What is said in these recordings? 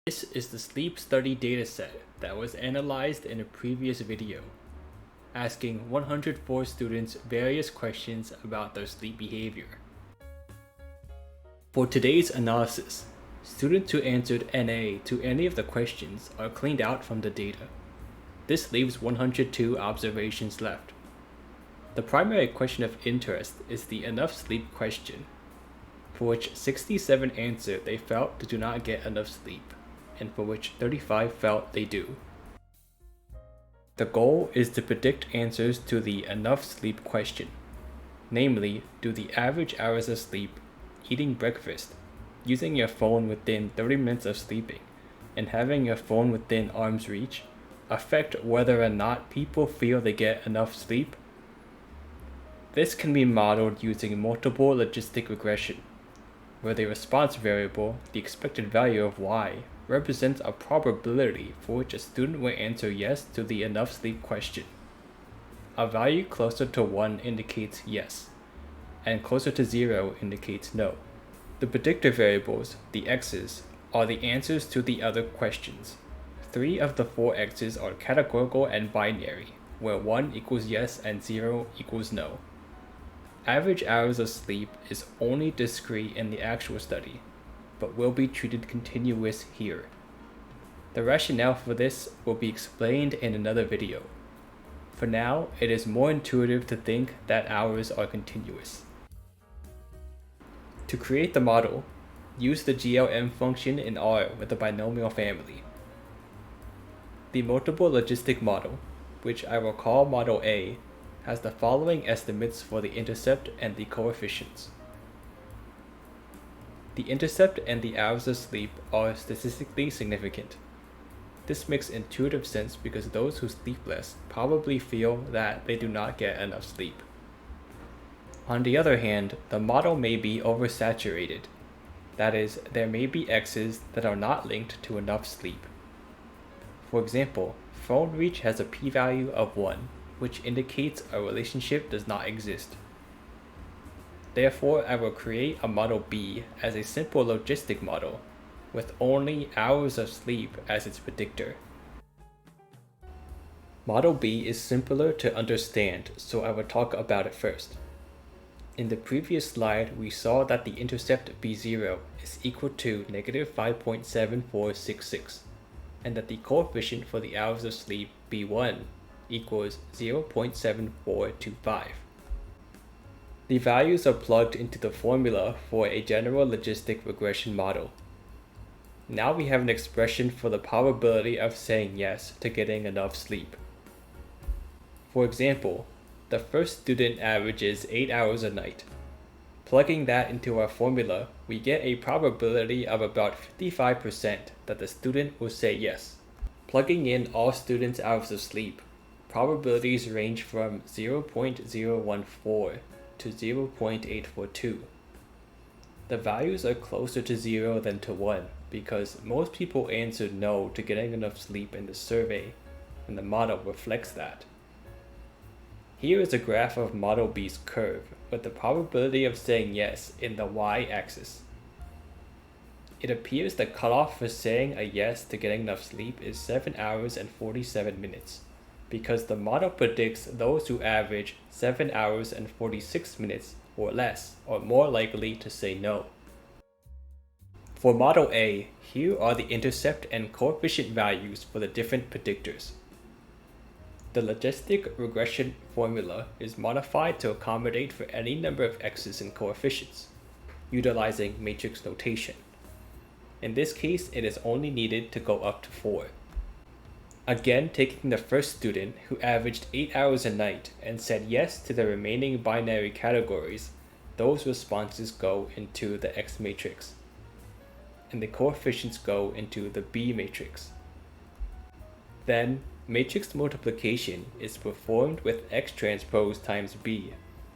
This is the sleep study dataset that was analyzed in a previous video, asking 104 students various questions about their sleep behavior. For today's analysis, students who answered NA to any of the questions are cleaned out from the data. This leaves 102 observations left. The primary question of interest is the enough sleep question, for which 67 answered they felt they do not get enough sleep, and for which 35 felt they do. The goal is to predict answers to the enough sleep question, namely, do the average hours of sleep, eating breakfast, using your phone within 30 minutes of sleeping, and having your phone within arm's reach affect whether or not people feel they get enough sleep? This can be modeled using multiple logistic regression, where the response variable, the expected value of y, represents a probability for which a student will answer yes to the enough sleep question. A value closer to 1 indicates yes, and closer to 0 indicates no. The predictor variables, the x's, are the answers to the other questions. 3 of the 4 x's are categorical and binary, where 1 equals yes and 0 equals no. Average hours of sleep is only discrete in the actual study, but will be treated continuous here. The rationale for this will be explained in another video. For now, it is more intuitive to think that hours are continuous. To create the model, use the GLM function in R with the binomial family. The multiple logistic model, which I will call model A, has the following estimates for the intercept and the coefficients. The intercept and the hours of sleep are statistically significant. This makes intuitive sense because those who sleep less probably feel that they do not get enough sleep. On the other hand, the model may be oversaturated. That is, there may be x's that are not linked to enough sleep. For example, phone reach has a p-value of 1, which indicates a relationship does not exist. Therefore, I will create a model B as a simple logistic model, with only hours of sleep as its predictor. Model B is simpler to understand, so I will talk about it first. In the previous slide, we saw that the intercept B0 is equal to negative 5.7466, and that the coefficient for the hours of sleep B1 equals 0.7425. The values are plugged into the formula for a general logistic regression model. Now we have an expression for the probability of saying yes to getting enough sleep. For example, the first student averages 8 hours a night. Plugging that into our formula, we get a probability of about 55% that the student will say yes. Plugging in all students' hours of sleep, probabilities range from 0.014 to 0.842. The values are closer to 0 than to 1 because most people answered no to getting enough sleep in the survey, and the model reflects that. Here is a graph of Model B's curve with the probability of saying yes in the y-axis. It appears the cutoff for saying a yes to getting enough sleep is 7 hours and 47 minutes. Because the model predicts those who average 7 hours and 46 minutes or less are more likely to say no. For Model A, here are the intercept and coefficient values for the different predictors. The logistic regression formula is modified to accommodate for any number of x's and coefficients, utilizing matrix notation. In this case, it is only needed to go up to 4. Again, taking the first student who averaged 8 hours a night and said yes to the remaining binary categories, those responses go into the X matrix, and the coefficients go into the B matrix. Then, matrix multiplication is performed with X transpose times B,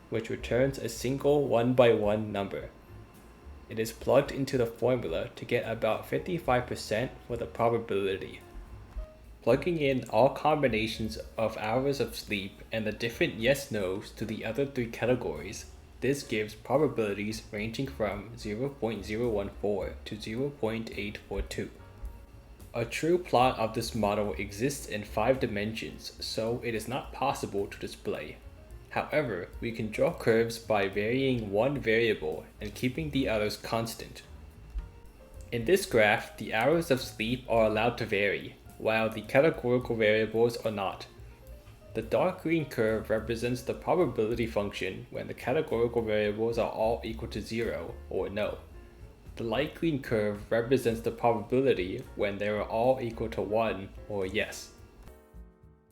which returns a single 1-by-1 number. It is plugged into the formula to get about 55% for the probability. Plugging in all combinations of hours of sleep and the different yes-nos to the other 3 categories, this gives probabilities ranging from 0.014 to 0.842. A true plot of this model exists in 5 dimensions, so it is not possible to display. However, we can draw curves by varying one variable and keeping the others constant. In this graph, the hours of sleep are allowed to vary, while the categorical variables are not. The dark green curve represents the probability function when the categorical variables are all equal to 0 or no. The light green curve represents the probability when they are all equal to 1 or yes.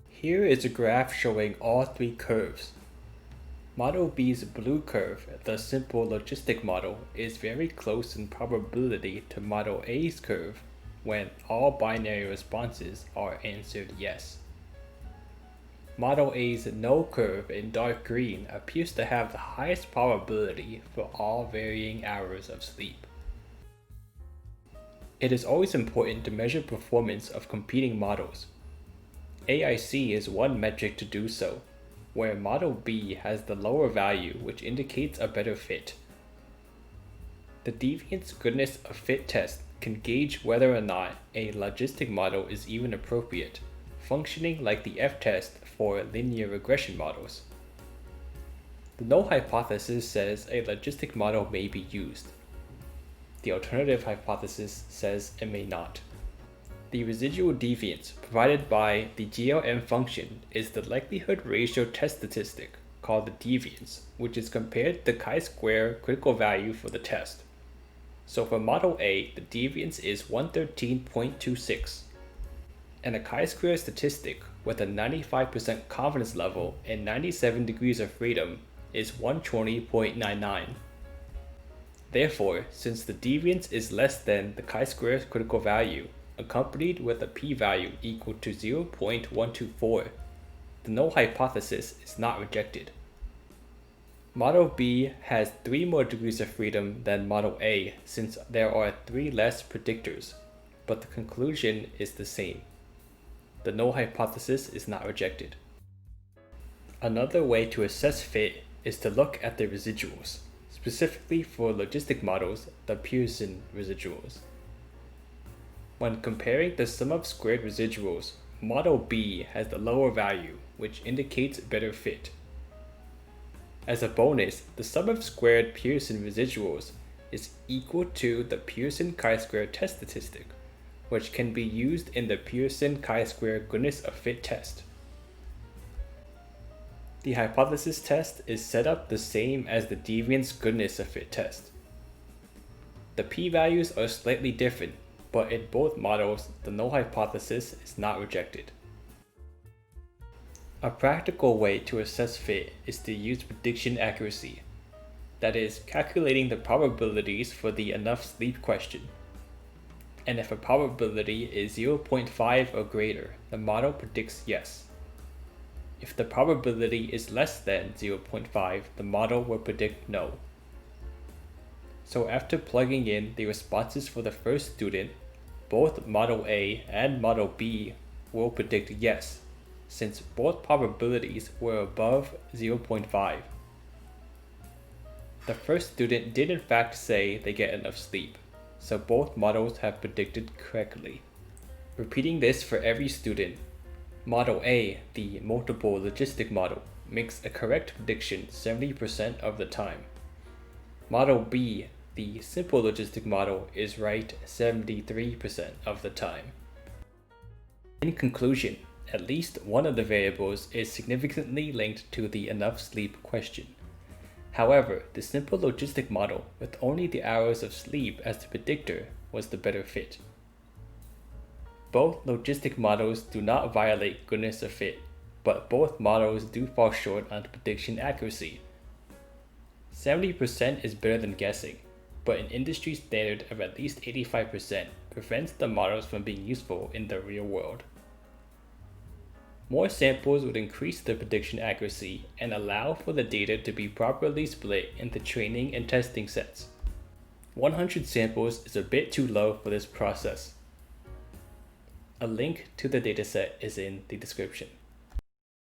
Here is a graph showing all 3 curves. Model B's blue curve, the simple logistic model, is very close in probability to Model A's curve when all binary responses are answered yes. Model A's no curve in dark green appears to have the highest probability for all varying hours of sleep. It is always important to measure performance of competing models. AIC is one metric to do so, where Model B has the lower value which indicates a better fit. The deviance goodness of fit test can gauge whether or not a logistic model is even appropriate, functioning like the F-test for linear regression models. The null hypothesis says a logistic model may be used. The alternative hypothesis says it may not. The residual deviance provided by the GLM function is the likelihood ratio test statistic called the deviance, which is compared to the chi-square critical value for the test. So for Model A, the deviance is 113.26, and a chi-square statistic with a 95% confidence level and 97 degrees of freedom is 120.99. Therefore, since the deviance is less than the chi-square critical value, accompanied with a p-value equal to 0.124, the null hypothesis is not rejected. Model B has 3 more degrees of freedom than Model A since there are 3 less predictors, but the conclusion is the same. The null hypothesis is not rejected. Another way to assess fit is to look at the residuals, specifically for logistic models, the Pearson residuals. When comparing the sum of squared residuals, Model B has the lower value, which indicates better fit. As a bonus, the sum of squared Pearson residuals is equal to the Pearson chi-square test statistic, which can be used in the Pearson chi-square goodness of fit test. The hypothesis test is set up the same as the deviance goodness of fit test. The p-values are slightly different, but in both models, the null hypothesis is not rejected. A practical way to assess fit is to use prediction accuracy, that is, calculating the probabilities for the enough sleep question. And if a probability is 0.5 or greater, the model predicts yes. If the probability is less than 0.5, the model will predict no. So after plugging in the responses for the first student, both Model A and Model B will predict yes, since both probabilities were above 0.5. The first student did in fact say they get enough sleep, so both models have predicted correctly. Repeating this for every student, Model A, the multiple logistic model, makes a correct prediction 70% of the time. Model B, the simple logistic model, is right 73% of the time. In conclusion, at least one of the variables is significantly linked to the enough sleep question. However, the simple logistic model with only the hours of sleep as the predictor was the better fit. Both logistic models do not violate goodness of fit, but both models do fall short on prediction accuracy. 70% is better than guessing, but an industry standard of at least 85% prevents the models from being useful in the real world. More samples would increase the prediction accuracy and allow for the data to be properly split into training and testing sets. 100 samples is a bit too low for this process. A link to the dataset is in the description.